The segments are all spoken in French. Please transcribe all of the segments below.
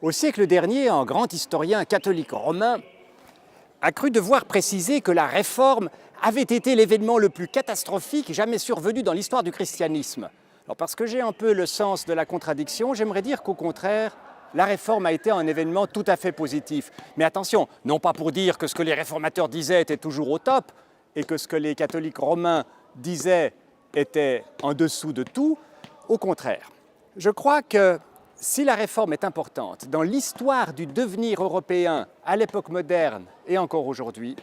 Au siècle dernier, un grand historien catholique romain a cru devoir préciser que la Réforme avait été l'événement le plus catastrophique jamais survenu dans l'histoire du christianisme. Alors parce que j'ai un peu le sens de la contradiction, j'aimerais dire qu'au contraire, la Réforme a été un événement tout à fait positif. Mais attention, non pas pour dire que ce que les réformateurs disaient était toujours au top et que ce que les catholiques romains disaient était en dessous de tout, au contraire. Je crois que si la Réforme est importante dans l'histoire du devenir européen à l'époque moderne et encore aujourd'hui,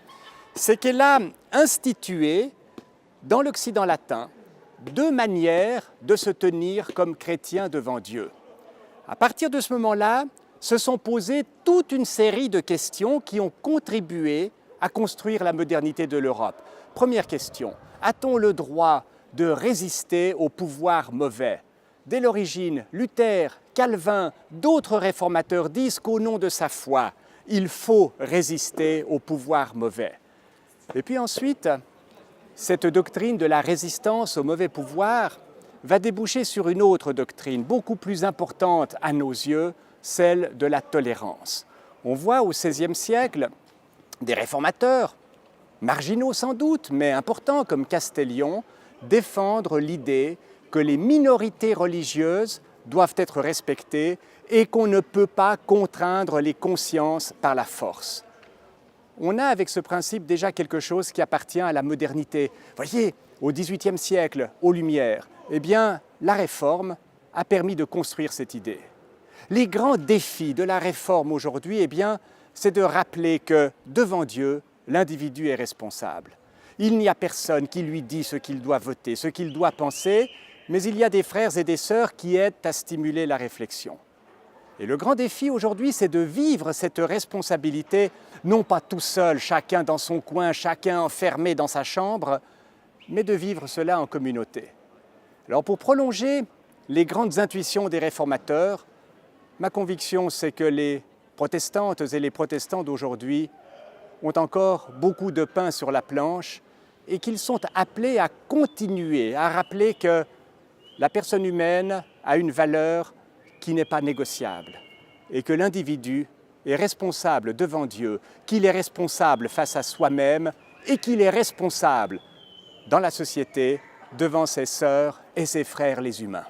c'est qu'elle a institué dans l'Occident latin deux manières de se tenir comme chrétien devant Dieu. À partir de ce moment-là, se sont posées toute une série de questions qui ont contribué à construire la modernité de l'Europe. Première question, a-t-on le droit de résister au pouvoir mauvais ? Dès l'origine, Luther, Calvin, d'autres réformateurs disent qu'au nom de sa foi, il faut résister au pouvoir mauvais. Et puis ensuite, cette doctrine de la résistance au mauvais pouvoir va déboucher sur une autre doctrine, beaucoup plus importante à nos yeux, celle de la tolérance. On voit au XVIe siècle des réformateurs, marginaux sans doute, mais importants comme Castellion, défendre l'idée que les minorités religieuses doivent être respectées et qu'on ne peut pas contraindre les consciences par la force. On a avec ce principe déjà quelque chose qui appartient à la modernité. Voyez, au XVIIIe siècle, aux Lumières, eh bien, la Réforme a permis de construire cette idée. Les grands défis de la Réforme aujourd'hui, eh bien, c'est de rappeler que devant Dieu, l'individu est responsable. Il n'y a personne qui lui dit ce qu'il doit voter, ce qu'il doit penser, mais il y a des frères et des sœurs qui aident à stimuler la réflexion. Et le grand défi aujourd'hui, c'est de vivre cette responsabilité, non pas tout seul, chacun dans son coin, chacun enfermé dans sa chambre, mais de vivre cela en communauté. Alors pour prolonger les grandes intuitions des réformateurs, ma conviction c'est que les protestantes et les protestants d'aujourd'hui ont encore beaucoup de pain sur la planche et qu'ils sont appelés à continuer, à rappeler que la personne humaine a une valeur qui n'est pas négociable et que l'individu est responsable devant Dieu, qu'il est responsable face à soi-même et qu'il est responsable dans la société devant ses sœurs et ses frères les humains.